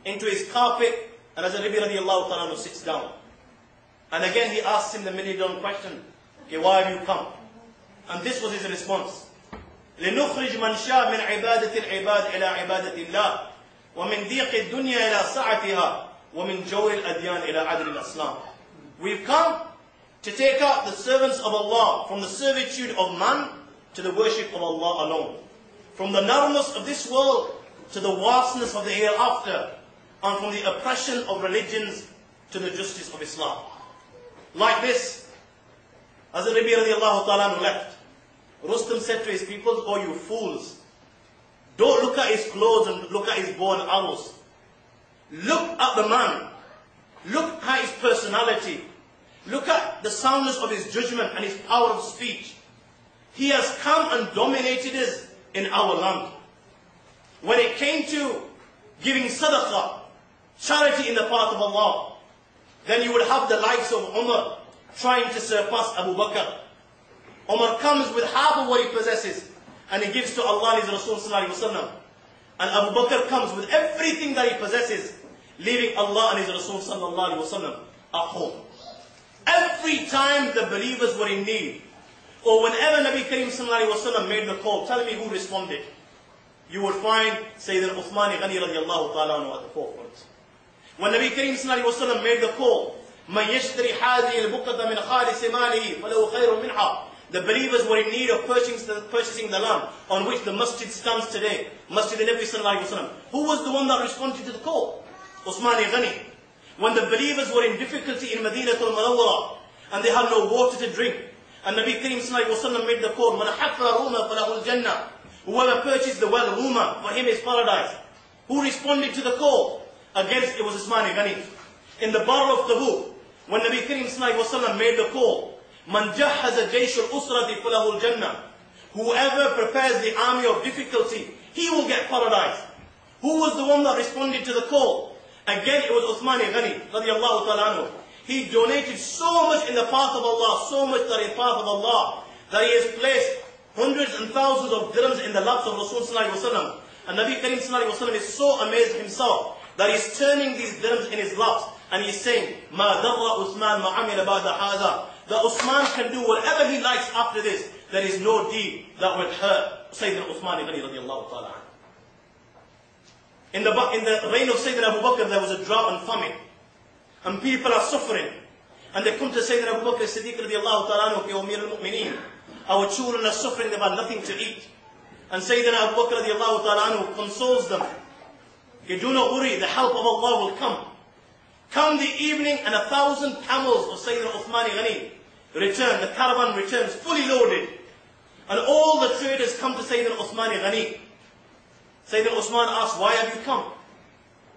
into his carpet, and Hazrat Rabi radiallahu ta'ala sits down. And again he asks him the million-dollar question, okay, why have you come? And this was his response. لنخرج من شاء من عبادة العباد إلى عبادة الله ومن ضيق الدنيا إلى سعتها ومن جور الأديان إلى عدل الأسلام. We've come to take out the servants of Allah from the servitude of man to the worship of Allah alone. From the narrowness of this world to the vastness of the hereafter, and from the oppression of religions to the justice of Islam. Like this, as the Nabi radiallahu ta'ala left, Rustam said to his people, "Oh you fools, don't look at his clothes and look at his bow and arrows. Look at the man. Look at his personality. Look at the soundness of his judgment and his power of speech. He has come and dominated us in our land. When it came to giving sadaqah, charity in the path of Allah, then you would have the likes of Umar trying to surpass Abu Bakr. Umar comes with half of what he possesses and he gives to Allah and His Rasul sallallahu alaihi wasallam. And Abu Bakr comes with everything that he possesses, leaving Allah and His Rasul sallallahu alaihi wasallam at home. Every time the believers were in need, or whenever Nabi Kareem sallallahu alaihi wasallam made the call, tell me who responded. You would find Sayyidina Uthman Ghani radiallahu ta'ala anhu at the forefront. When Nabi Kareem sallallahu alaihi wasallam made the call, مَنْ يَشْتَرِ هَذِهِ الْبُقَّةَ مِنْ خَالِصِ مَالِهِ فَلَهُ خَيْرٌ مِنْهَا. The believers were in need of purchasing the land on which the masjid stands today. Masjid Nabi sallallahu alaihi wasallam. Who was the one that responded to the call? Uthman Ghani. When the believers were in difficulty in Madinatul Munawwara and they had no water to drink, and Nabi Kareem sallallahu alaihi wasallam made the call, مَنْ حَفَّرَ رُومَ فَلَهُ الْجَنَّةِ. Whoever purchased the well Ruma, for him is paradise. Who responded to the call? Against it was Uthman Ghani. In the Battle of Tabuk, when Nabi Kareem sallallahu alaihi wasallam made the call, مَنْ جَهَّزَ جَيْشُ الْأُسْرَةِ فَلَهُ الْجَنَّةِ. Whoever prepares the army of difficulty, he will get paradise. Who was the one that responded to the call? Again, it was Uthman Ghani, radiallahu ta'ala anhu. He donated so much in the path of Allah, so much that in the path of Allah, that he has placed hundreds and thousands of dirhams in the laps of Rasul sallallahu alaihi wasallam. And Nabi Kareem sallallahu alaihi wasallam is so amazed himself that he's turning these dirhams in his laps and he's saying, مَا دَرَّ عُثْمَانْ مَا عَمِلَ بَعْدَ هَذَا. That Uthman can do whatever he likes after this. There is no deed that would hurt Sayyidina Uthman Ghani radiallahu ta'ala. In the reign of Sayyidina Abu Bakr, there was a drought and famine. And people are suffering. And they come to Sayyidina Abu Bakr Siddiq radiallahu ta'ala, Ya Amir al-Mu'mineen, our children are suffering, they've had nothing to eat. And Sayyidina Abu Bakr radiallahu ta'ala consoles them. Do not worry, the help of Allah will come. Come the evening and 1,000 camels of Sayyidina Uthman Ghani return. The caravan returns fully loaded. And all the traders come to Sayyidina Uthman Ghani. Sayyidina Uthman asks, why have you come?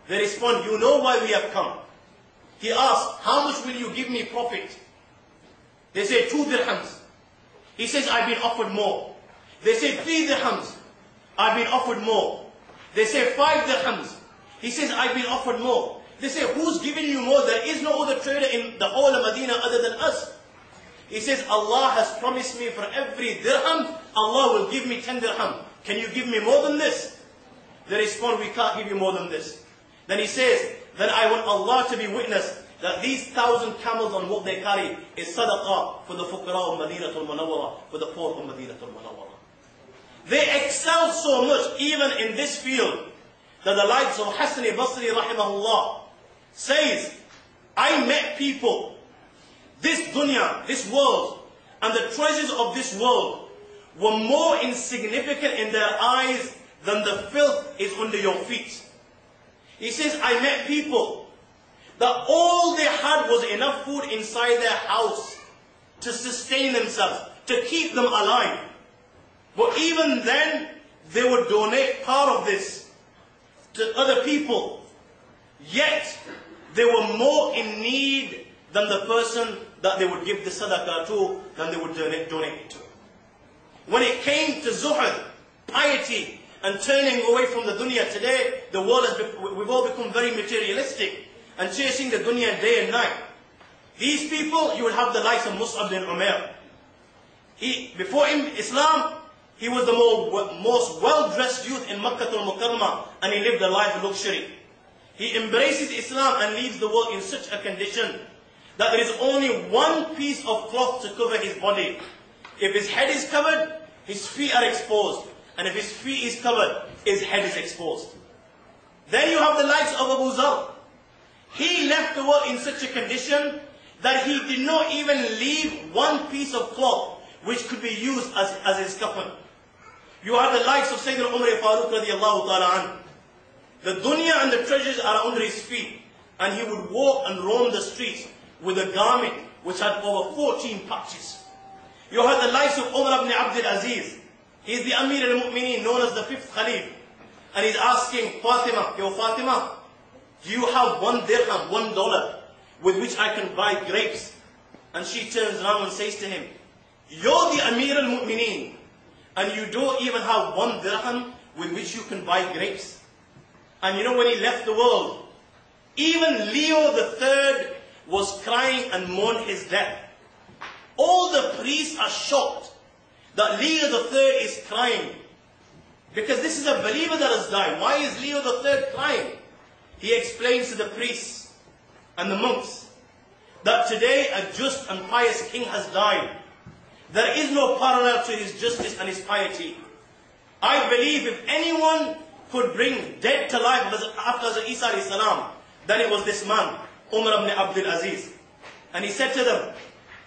They respond, you know why we have come. He asks, how much will you give me profit? They say 2 dirhams. He says, I've been offered more. They say 3 dirhams. I've been offered more. They say 5 dirhams. He says, I've been offered more. They say, who's giving you more? There is no other trader in the whole of Medina other than us. He says, Allah has promised me for every dirham, Allah will give me 10 dirham. Can you give me more than this? They respond, we can't give you more than this. Then he says, then I want Allah to be witness that these 1,000 camels on what they carry is sadaqah for the fuqara of Madinatul Munawwara, for the poor of Madinatul Munawwara. They excel so much even in this field that the likes of Hasan Basri rahimahullah says, I met people, this dunya, this world, and the treasures of this world were more insignificant in their eyes than the filth is under your feet. He says, I met people that all they had was enough food inside their house to sustain themselves, to keep them alive. But even then, they would donate part of this to other people. Yet, they were more in need than the person that they would give the sadaqah to, than they would donate it to. When it came to zuhud, piety, and turning away from the dunya today, the world we've all become very materialistic and chasing the dunya day and night. These people, you will have the likes of Mus'ab bin Umair. Before Islam, he was the most well-dressed youth in Makkah al-Mukarramah, and he lived a life of luxury. he embraces Islam and leaves the world in such a condition that there is only one piece of cloth to cover his body. If his head is covered, his feet are exposed. And if his feet is covered, his head is exposed. Then you have the likes of Abu Zar. He left the world in such a condition that he did not even leave one piece of cloth which could be used as his kafan. You have the likes of Sayyidina Umar Farooq radiallahu ta'ala anhu. The dunya and the treasures are under his feet, and he would walk and roam the streets with a garment which had over 14 patches. You have the likes of Umar ibn Abdul Aziz. He is the Amir al-Mu'mineen, known as the 5th Khalif. And he's asking Fatima, yo Fatima, do you have $1 dirham, $1, with which I can buy grapes? And she turns around and says to him, you're the Amir al-Mu'mineen, and you don't even have $1 dirham with which you can buy grapes. And you know, when he left the world, even Leo III was crying and mourned his death. All the priests are shocked that Leo III is crying, because this is a believer that has died. Why is Leo III crying? He explains to the priests and the monks that today a just and pious king has died. There is no parallel to his justice and his piety. I believe if anyone could bring dead to life after Hazrat Isa alayhi salam, then it was this man, Umar ibn Abdul Aziz. And he said to them,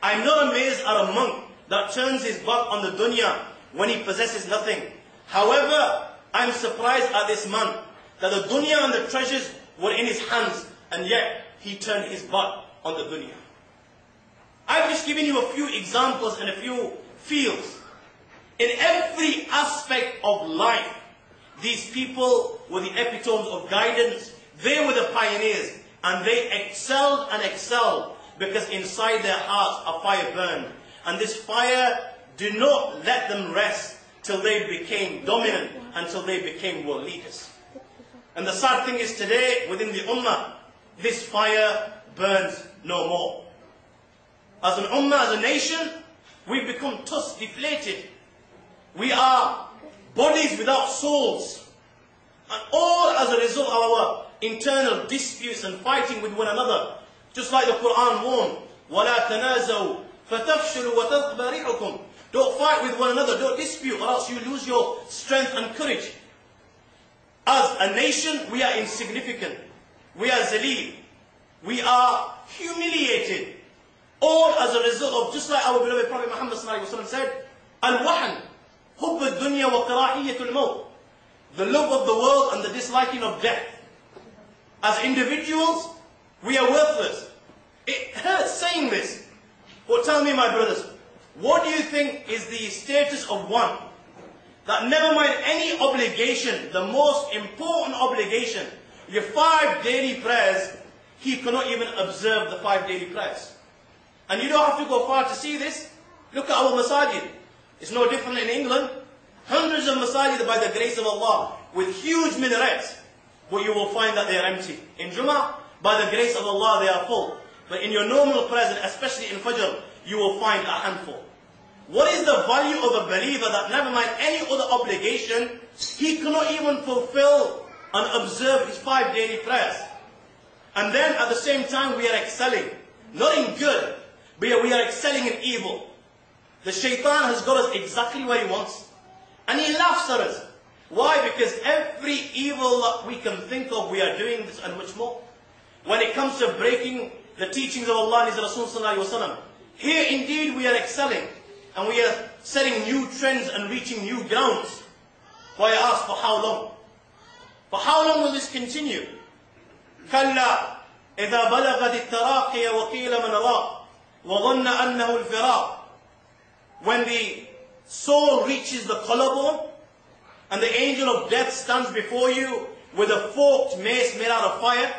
I'm not amazed at a monk that turns his back on the dunya when he possesses nothing. However, I'm surprised at this man, that the dunya and the treasures were in his hands, and yet he turned his back on the dunya. I've just given you a few examples and a few fields. In every aspect of life, these people were the epitomes of guidance. They were the pioneers, and they excelled and excelled, because inside their hearts a fire burned. And this fire did not let them rest till they became dominant, until they became world leaders. And the sad thing is, today within the ummah, this fire burns no more. As an ummah, as a nation, we've become tusk deflated. We are bodies without souls. And all as a result of our internal disputes and fighting with one another. Just like the Quran warned, وَلَا تَنَازَوْا فَتَفْشُلُوا وَتَذْهَبَ رِيحُكُمْ. Don't fight with one another, don't dispute, or else you lose your strength and courage. As a nation, we are insignificant. We are zaleel. We are humiliated. All as a result of, just like our beloved Prophet Muhammad said, Al-Wahan, Hubb al-Dunya wa Karahiyatul Maut. The love of the world and the disliking of death. As individuals, we are worthless. It hurts saying this. But tell me, my brothers, what do you think is the status of one that, never mind any obligation, the most important obligation, your 5 daily prayers, he cannot even observe the 5 daily prayers? And you don't have to go far to see this. Look at our masajid. It's no different in England. Hundreds of masajid by the grace of Allah, with huge minarets, but you will find that they are empty. In Jummah, by the grace of Allah, they are full. But in your normal prayers, and especially in Fajr, you will find a handful. What is the value of a believer that, never mind any other obligation, he cannot even fulfill and observe his 5 daily prayers? And then at the same time we are excelling, not in good, but we are excelling in evil. The shaitan has got us exactly where he wants. And he laughs at us. Why? Because every evil that we can think of, we are doing this and much more. When it comes to breaking the teachings of Allah and His Rasul sallallahu alaihi wasallam, here indeed we are excelling. And we are setting new trends and reaching new grounds. Why, I ask, for how long? For how long will this continue? كَلَّا إِذَا بَلَغَتِ التَّرَاقِيَ وَقِيلَ مَنْ رَاقٍ وَظَنَّ أَنَّهُ الْفِرَاقِ. When the soul reaches the collarbone, and the angel of death stands before you with a forked mace made out of fire,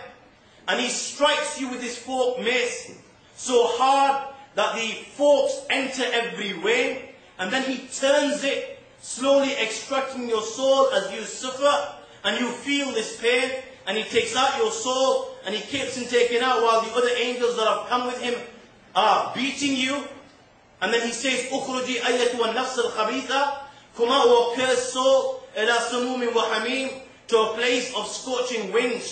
and he strikes you with his forked mace so hard that the forks enter every way, and then he turns it, slowly extracting your soul as you suffer, and you feel this pain, and he takes out your soul, and he keeps on taking out while the other angels that have come with him are beating you. And then he says, "Ukhruji ayyatuha an-nafs al-khabitha, come out, O cursed soul, ila sumum wa hamim, to a place of scorching winds,